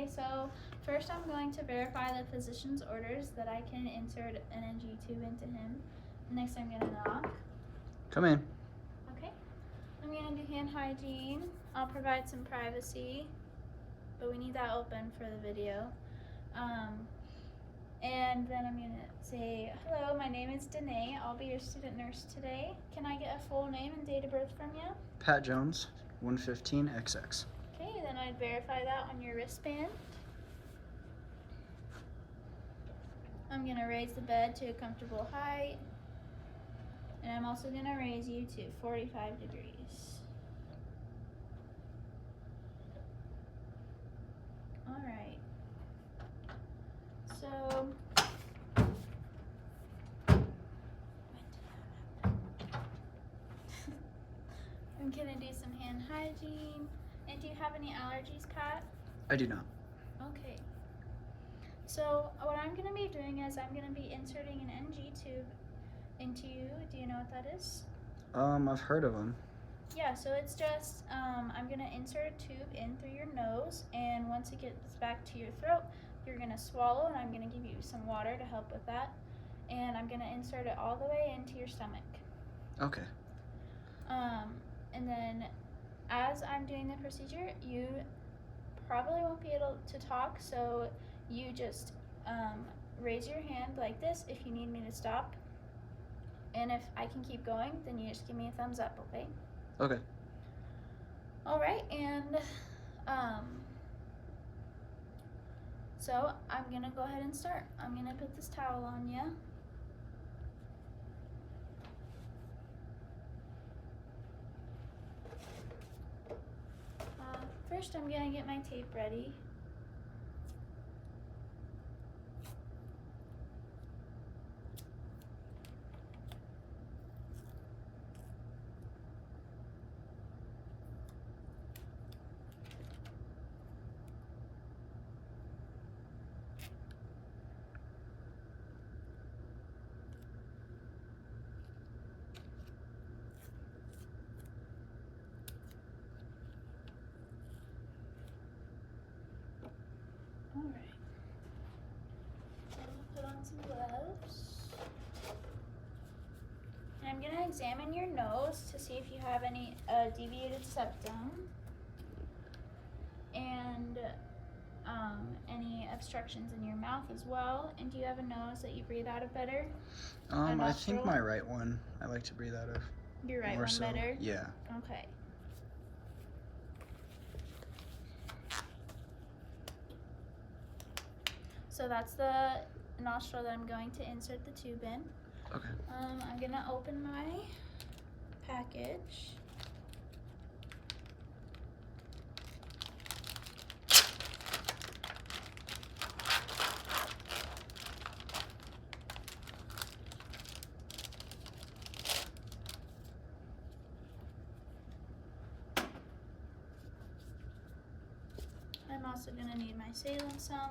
Okay, so first I'm going to verify the physician's orders that I can insert an NG tube into him. Next I'm going to knock. Come in. Okay. I'm going to do hand hygiene. I'll provide some privacy, but we need that open for the video. And then I'm going to say, hello, my name is Danae. I'll be your student nurse today. Can I get a full name and date of birth from you? Pat Jones, 115XX. Okay, then I'd verify that on your wristband. I'm going to raise the bed to a comfortable height. And I'm also going to raise you to 45 degrees. All right. So, I'm going to do some hand hygiene. And do you have any allergies, Pat? I do not. Okay. So what I'm going to be doing is I'm going to be inserting an NG tube into you. Do you know what that is? I've heard of them. Yeah, so it's just, I'm going to insert a tube in through your nose, and once it gets back to your throat, you're going to swallow, and I'm going to give you some water to help with that. And I'm going to insert it all the way into your stomach. Okay. And then as I'm doing the procedure, you probably won't be able to talk, so you just raise your hand like this if you need me to stop. And if I can keep going, then you just give me a thumbs up, okay? Okay. All right, and so I'm gonna go ahead and start. I'm gonna put this towel on you. First, I'm gonna get my tape ready. All right. So I'm gonna put on some gloves. And I'm gonna examine your nose to see if you have any deviated septum and any obstructions in your mouth as well. And do you have a nose that you breathe out of better? I think my right one I like to breathe out of. Your right More one so. better? Yeah. Okay. So that's the nostril that I'm going to insert the tube in. Okay. I'm gonna open my package. I'm also gonna need my saline salt.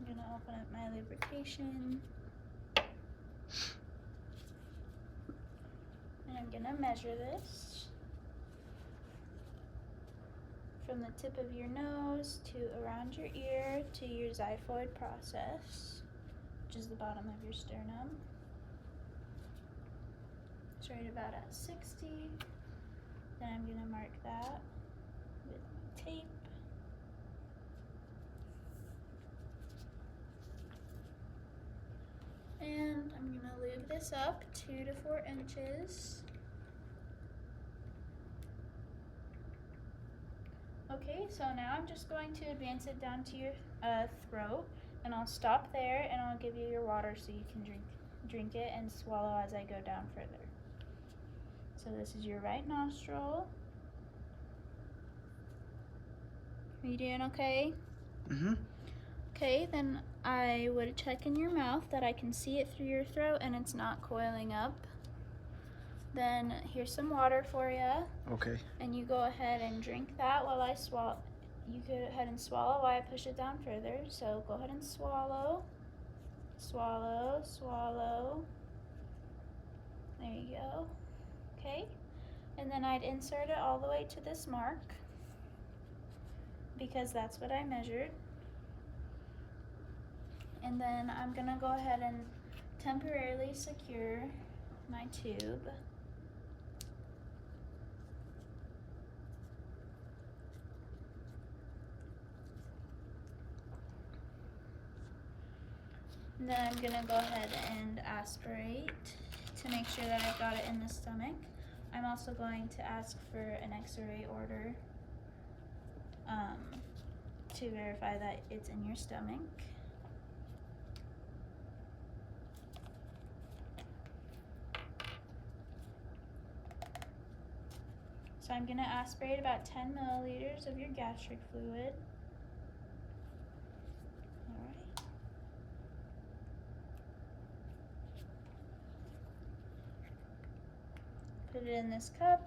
I'm gonna open up my lubrication. And I'm gonna measure this from the tip of your nose to around your ear to your xiphoid process, which is the bottom of your sternum. It's right about at 60. Then I'm gonna mark that with my tape. And I'm gonna lube this up 2 to 4 inches. Okay, so now I'm just going to advance it down to your throat, and I'll stop there and I'll give you your water so you can drink it and swallow as I go down further. So this is your right nostril. Are you doing okay? Mm-hmm. Okay, then I would check in your mouth that I can see it through your throat and it's not coiling up. Then here's some water for you. Okay. And you go ahead and drink that while I swallow. You go ahead and swallow while I push it down further. So go ahead and swallow. Swallow, swallow. There you go. Okay. And then I'd insert it all the way to this mark because that's what I measured. And then I'm gonna go ahead and temporarily secure my tube. And then I'm gonna go ahead and aspirate to make sure that I've got it in the stomach. I'm also going to ask for an X-ray order to verify that it's in your stomach. So I'm gonna aspirate about 10 milliliters of your gastric fluid. Alright. Put it in this cup.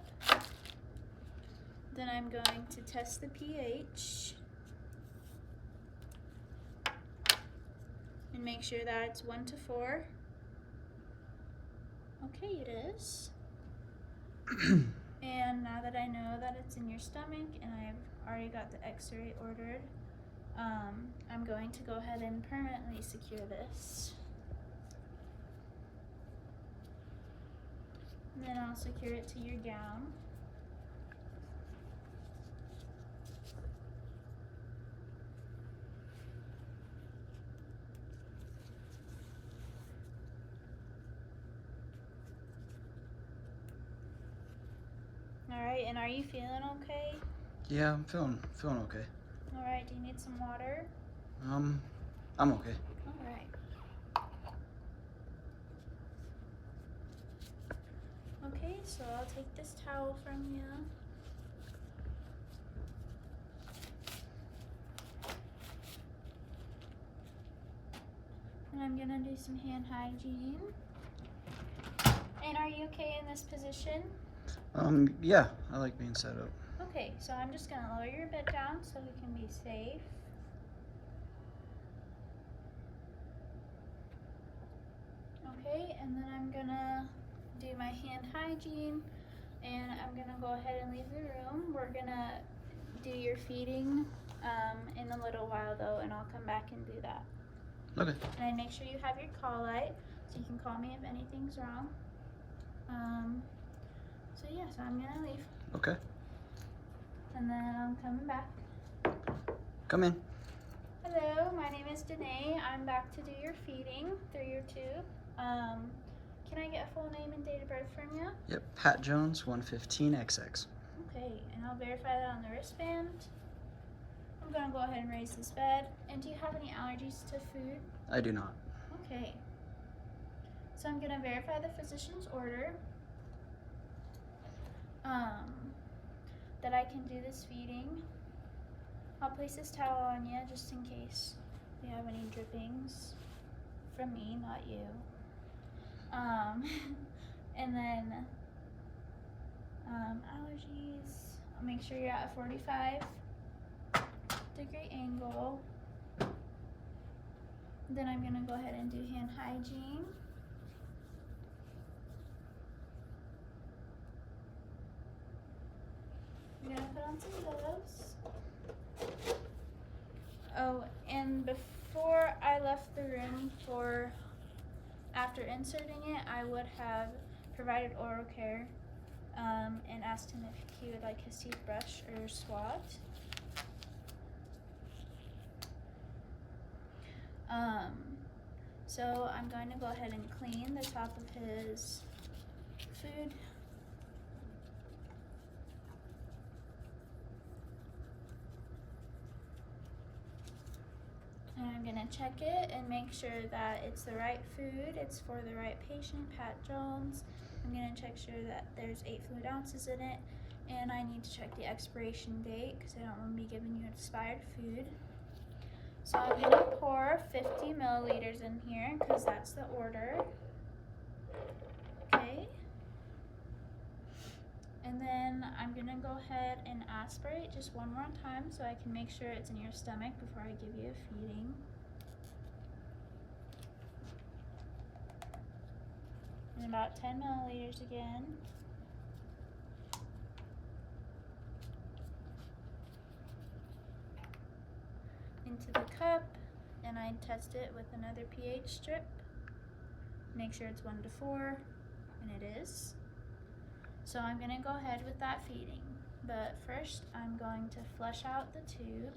Then I'm going to test the pH and make sure that it's 1 to 4. Okay, it is. And now that I know that it's in your stomach and I've already got the X-ray ordered, I'm going to go ahead and permanently secure this. And then I'll secure it to your gown. Alright, and are you feeling okay? Yeah, I'm feeling okay. Alright, do you need some water? I'm okay. Alright. Okay, so I'll take this towel from you. And I'm gonna do some hand hygiene. And are you okay in this position? Yeah, I like being set up. Okay, so I'm just gonna lower your bed down so we can be safe. Okay, and then I'm gonna do my hand hygiene and I'm gonna go ahead and leave the room. We're gonna do your feeding in a little while though, and I'll come back and do that. Okay. And I make sure you have your call light so you can call me if anything's wrong. So yeah, so I'm gonna leave. Okay. And then I'm coming back. Come in. Hello, my name is Danae. I'm back to do your feeding through your tube. Can I get a full name and date of birth from you? Yep, Pat Jones, 115XX. Okay, and I'll verify that on the wristband. I'm gonna go ahead and raise this bed. And do you have any allergies to food? I do not. Okay. So I'm gonna verify the physician's order. That I can do this feeding. I'll place this towel on you just in case you have any drippings from me, not you. And then allergies. I'll make sure you're at a 45-degree angle. Then I'm gonna go ahead and do hand hygiene. I'm gonna put on some gloves. Oh, and before I left the room after inserting it, I would have provided oral care and asked him if he would like his teeth brushed or swabbed. So I'm going to go ahead and clean the top of his food. And I'm gonna check it and make sure that it's the right food, it's for the right patient, Pat Jones. I'm gonna check sure that there's 8 fluid ounces in it, and I need to check the expiration date because I don't want to be giving you expired food. So I'm going to pour 50 milliliters in here because that's the order. Okay. And then I'm going to go ahead and aspirate just one more time so I can make sure it's in your stomach before I give you a feeding. And about 10 milliliters again. Into the cup, and I test it with another pH strip. Make sure it's 1 to 4, and it is. So I'm going to go ahead with that feeding. But first, I'm going to flush out the tube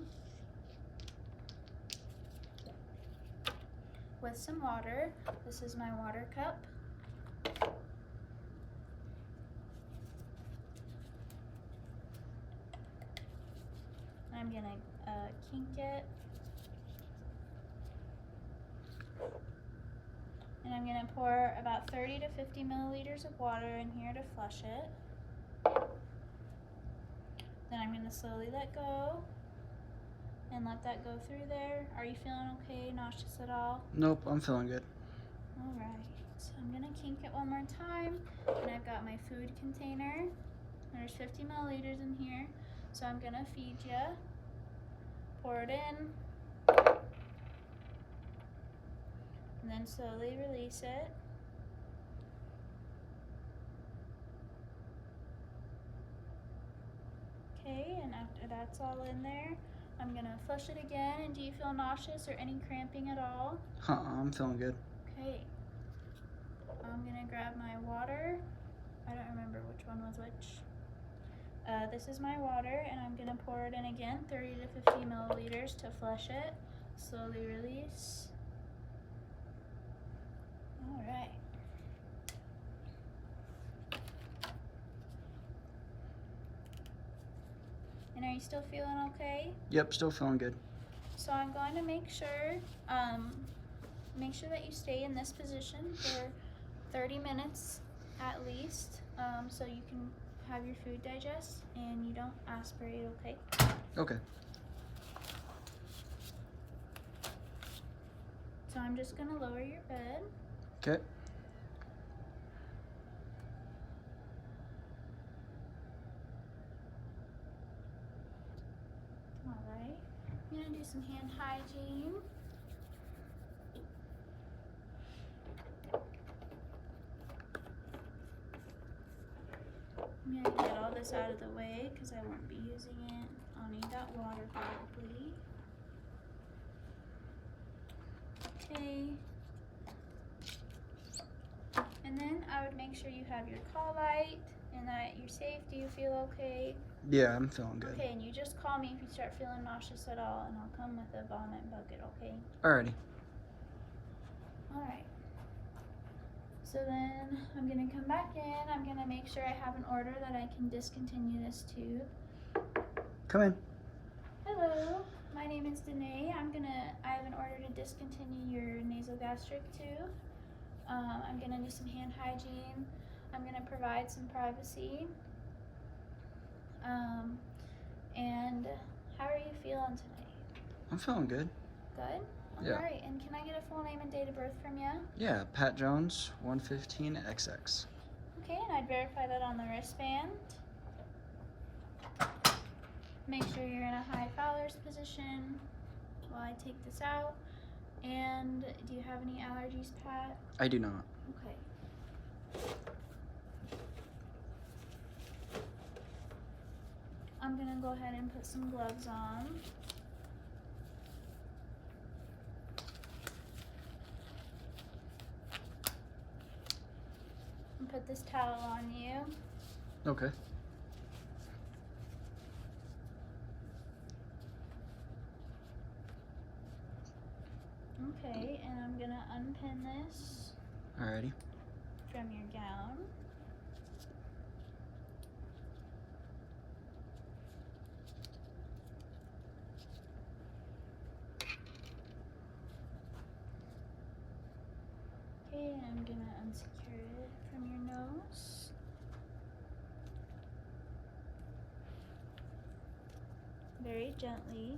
with some water. This is my water cup. I'm going to kink it. And I'm going to pour about 30 to 50 milliliters of water in here to flush it. Then I'm going to slowly let go and let that go through there. Are you feeling okay? Nauseous at all? Nope, I'm feeling good. Alright, so I'm going to kink it one more time. And I've got my food container. There's 50 milliliters in here. So I'm going to feed you. Pour it in. And then slowly release it. Okay, and after that's all in there, I'm gonna flush it again. And do you feel nauseous or any cramping at all? I'm feeling good. Okay. I'm gonna grab my water. I don't remember which one was which. This is my water, and I'm gonna pour it in again, 30 to 50 milliliters to flush it. Slowly release. All right. And are you still feeling okay? Yep, still feeling good. So I'm going to make sure that you stay in this position for 30 minutes at least, so you can have your food digest and you don't aspirate, okay? Okay. So I'm just gonna lower your bed. Okay. Alright. I'm gonna do some hand hygiene. I'm gonna get all this out of the way because I won't be using it. I'll need that water probably. Okay. And then I would make sure you have your call light and that you're safe. Do you feel okay? Yeah, I'm feeling good. Okay, and you just call me if you start feeling nauseous at all, and I'll come with a vomit bucket, okay? Alrighty. Alright. So then I'm going to come back in. I'm going to make sure I have an order that I can discontinue this tube. Come in. Hello, my name is Danae. I have an order to discontinue your nasogastric tube. I'm going to do some hand hygiene. I'm going to provide some privacy. And how are you feeling tonight? I'm feeling good. Good? Yeah. Alright, and can I get a full name and date of birth from you? Yeah, Pat Jones, 115XX. Okay, and I'd verify that on the wristband. Make sure you're in a high Fowler's position while I take this out. And do you have any allergies, Pat? I do not. Okay. I'm gonna go ahead and put some gloves on. And put this towel on you. Okay. Okay, and I'm gonna unpin this Alrighty. from your gown. Okay, and I'm gonna unsecure it from your nose. Very gently.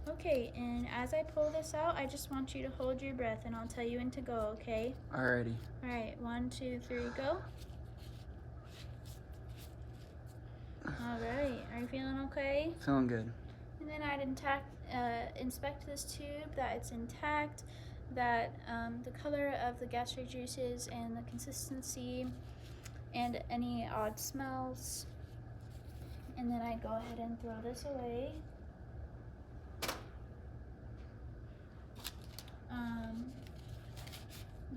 Okay, and as I pull this out, I just want you to hold your breath and I'll tell you when to go, okay? Alrighty. Alright, 1, 2, 3, go. Alright, are you feeling okay? Feeling good. And then I'd inspect this tube, that it's intact, that the color of the gastric juices and the consistency and any odd smells. And then I'd go ahead and throw this away.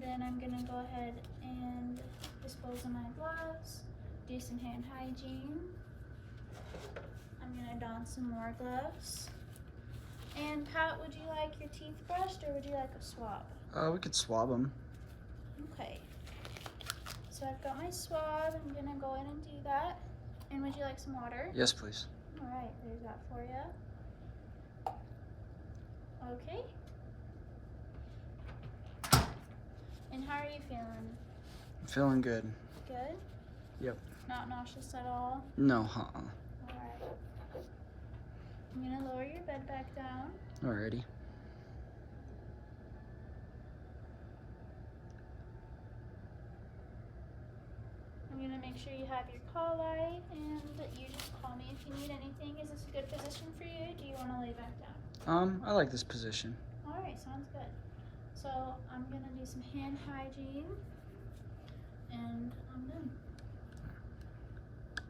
Then I'm gonna go ahead and dispose of my gloves, do some hand hygiene. I'm gonna don some more gloves. And Pat, would you like your teeth brushed or would you like a swab? We could swab them. Okay. So I've got my swab. I'm gonna go in and do that. And would you like some water? Yes, please. All right, there's that for you. Okay. And how are you feeling? I'm feeling good. Good? Yep. Not nauseous at all? No, Alright. I'm gonna lower your bed back down. Alrighty. I'm gonna make sure you have your call light and you just call me if you need anything. Is this a good position for you? Do you want to lay back down? I like this position. Alright, sounds good. So I'm gonna do some hand hygiene and I'm done.